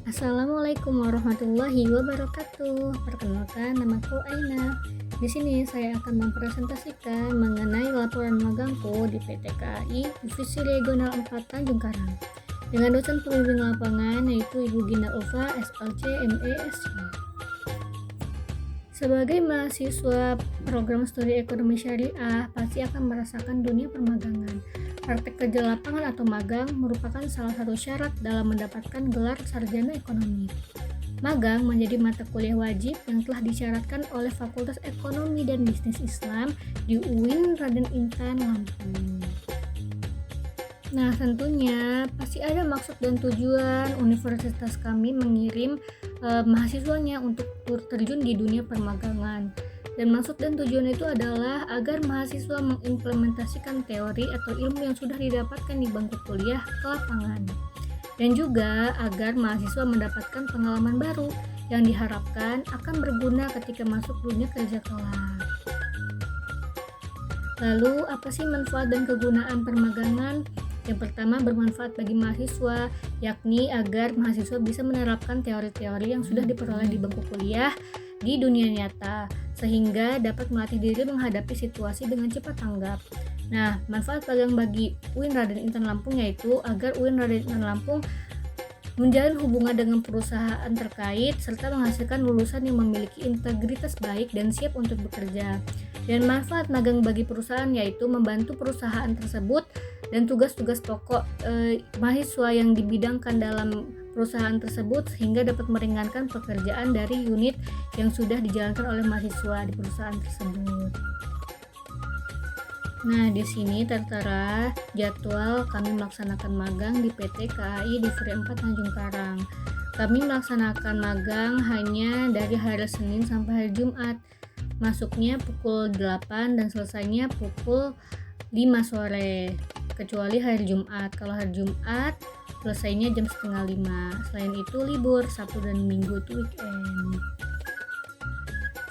Assalamualaikum warahmatullahi wabarakatuh. Perkenalkan, namaku Aina. Di sini saya akan mempresentasikan mengenai laporan magangku di PT KAI Divisi Regional 4 Tanjung Karang dengan dosen pembimbing lapangan yaitu Ibu Gina Ulfa, SLC MESY. Sebagai mahasiswa program studi ekonomi syariah, pasti akan merasakan dunia permagangan. Praktek kerja lapangan atau magang merupakan salah satu syarat dalam mendapatkan gelar sarjana ekonomi. Magang menjadi mata kuliah wajib yang telah disyaratkan oleh Fakultas Ekonomi dan Bisnis Islam di UIN Raden Intan Lampung. Nah, tentunya pasti ada maksud dan tujuan universitas kami mengirim mahasiswanya untuk terjun di dunia permagangan. Dan maksud dan tujuan itu adalah agar mahasiswa mengimplementasikan teori atau ilmu yang sudah didapatkan di bangku kuliah ke lapangan. Dan juga agar mahasiswa mendapatkan pengalaman baru yang diharapkan akan berguna ketika masuk dunia kerja kelak. Lalu, apa sih manfaat dan kegunaan permagangan? Yang pertama, bermanfaat bagi mahasiswa, yakni agar mahasiswa bisa menerapkan teori-teori yang sudah diperoleh di bangku kuliah di dunia nyata, sehingga dapat melatih diri menghadapi situasi dengan cepat tanggap. Nah, manfaat magang bagi UIN Raden Intan Lampung yaitu agar UIN Raden Intan Lampung menjalin hubungan dengan perusahaan terkait serta menghasilkan lulusan yang memiliki integritas baik dan siap untuk bekerja. Dan manfaat magang bagi perusahaan yaitu membantu perusahaan tersebut dan tugas-tugas pokok mahasiswa yang dibidangkan dalam perusahaan tersebut sehingga dapat meringankan pekerjaan dari unit yang sudah dijalankan oleh mahasiswa di perusahaan tersebut. Nah, di sini tertera jadwal kami melaksanakan magang di PT KAI Divri 4 Tanjung Karang. Kami melaksanakan magang hanya dari hari Senin sampai hari Jumat. Masuknya pukul 8 dan selesainya pukul 5 sore. Kecuali hari Jumat. Kalau hari Jumat selesainya jam setengah 5. Selain itu libur, Sabtu dan Minggu itu weekend.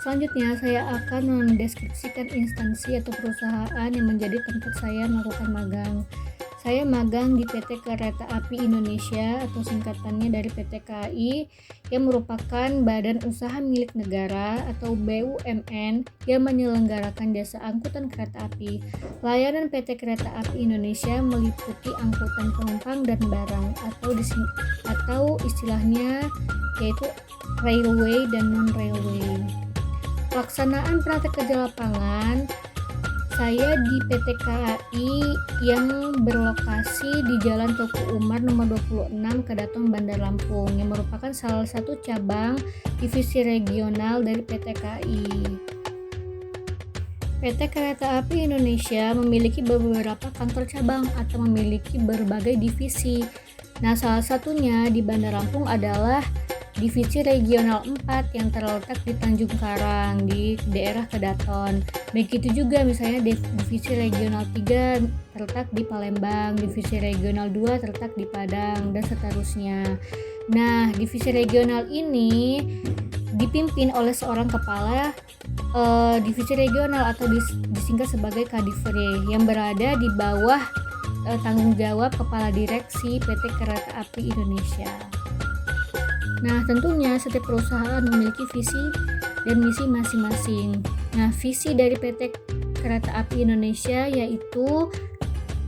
Selanjutnya saya akan mendeskripsikan instansi atau perusahaan yang menjadi tempat saya melakukan magang. Saya magang di PT Kereta Api Indonesia atau singkatannya dari PT KAI yang merupakan badan usaha milik negara atau BUMN yang menyelenggarakan jasa angkutan kereta api. Layanan PT Kereta Api Indonesia meliputi angkutan penumpang dan barang atau istilahnya yaitu railway dan non-railway. Pelaksanaan praktek kerja lapangan saya di PT KAI yang berlokasi di Jalan Teguh Umar nomor 26 Kedaton Bandar Lampung yang merupakan salah satu cabang divisi regional dari PT KAI. PT Kereta Api Indonesia memiliki beberapa kantor cabang atau memiliki berbagai divisi. Nah, salah satunya di Bandar Lampung adalah Divisi Regional 4 yang terletak di Tanjung Karang di daerah Kedaton. Begitu juga misalnya Divisi Regional 3 terletak di Palembang, Divisi Regional 2 terletak di Padang, dan seterusnya. Nah, Divisi Regional ini dipimpin oleh seorang kepala Divisi Regional atau disingkat sebagai Kadivre yang berada di bawah tanggung jawab Kepala Direksi PT Kereta Api Indonesia. Nah, tentunya setiap perusahaan memiliki visi dan misi masing-masing. Nah, visi dari PT Kereta Api Indonesia yaitu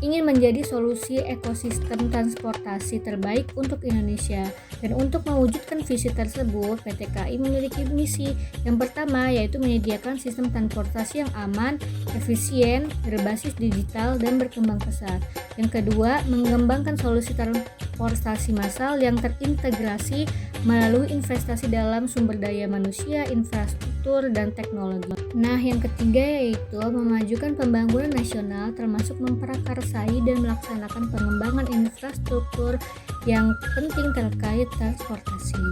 ingin menjadi solusi ekosistem transportasi terbaik untuk Indonesia. Dan untuk mewujudkan visi tersebut, PT KAI memiliki misi. Yang pertama yaitu menyediakan sistem transportasi yang aman, efisien, berbasis digital, dan berkembang pesat. Yang kedua, mengembangkan solusi transportasi massal yang terintegrasi melalui investasi dalam sumber daya manusia, infrastruktur, dan teknologi. Nah, yang ketiga yaitu memajukan pembangunan nasional termasuk memprakarsai dan melaksanakan pengembangan infrastruktur yang penting terkait transportasi.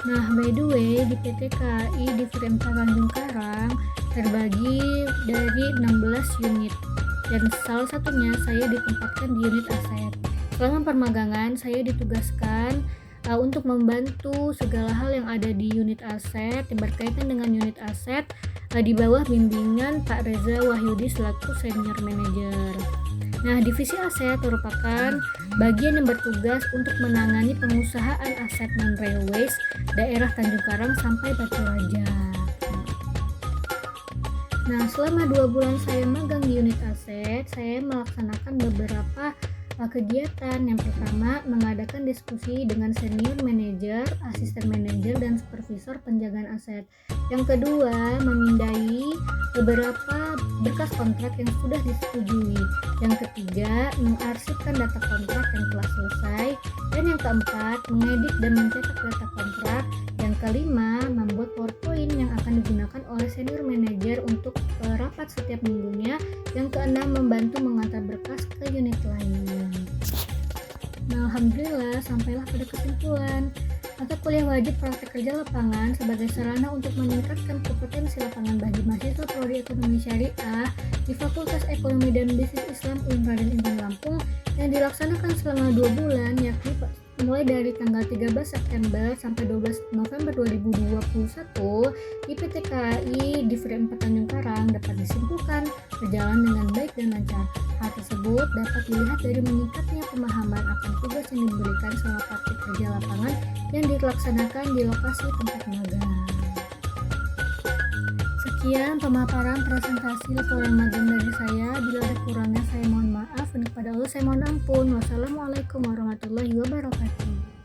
Nah, by the way, di PT KAI Divri 4 Tanjung Karang terbagi dari 16 unit dan salah satunya saya ditempatkan di unit aset. Selama permagangan saya ditugaskan untuk membantu segala hal yang ada di unit aset yang berkaitan dengan unit aset di bawah bimbingan Pak Reza Wahyudi selaku senior manager. Nah, divisi aset merupakan bagian yang bertugas untuk menangani pengusahaan aset non-railways daerah Tanjung Karang sampai Batu Raja. Nah, selama 2 bulan saya magang di unit aset, saya melaksanakan beberapa kegiatan. Yang pertama, mengadakan diskusi dengan senior manajer, asisten manajer, dan supervisor penjagaan aset. Yang kedua, memindai beberapa berkas kontrak yang sudah disetujui. Yang ketiga, mengarsipkan data kontrak yang telah selesai. Dan yang keempat, mengedit dan mencetak data kontrak. Yang kelima, membuat PowerPoint yang akan digunakan oleh senior manager untuk rapat setiap minggunya. Yang keenam, membantu mengantar berkas ke unit lain. Nah, alhamdulillah sampailah pada kesimpulan. Mata kuliah wajib praktek kerja lapangan sebagai sarana untuk meningkatkan kompetensi lapangan bagi mahasiswa Prodi Ekonomi Syariah di Fakultas Ekonomi dan Bisnis Islam Raden Intan Lampung yang dilaksanakan selama 2 bulan, yakni mulai dari tanggal 13 September sampai 12 November 2021 di PT KAI Divre 4 Tanjung Karang dapat disimpulkan berjalan dengan baik dan lancar. Hal tersebut dapat dilihat dari meningkatnya pemahaman akan tugas yang diberikan selama praktik kerja lapangan yang dilaksanakan di lokasi tempat magang. Sekian pemaparan presentasi laporan magang dari saya. Bila ada kurangnya saya mohon maaf, dan kepada Allah saya mohon ampun. Wassalamualaikum warahmatullahi wabarakatuh.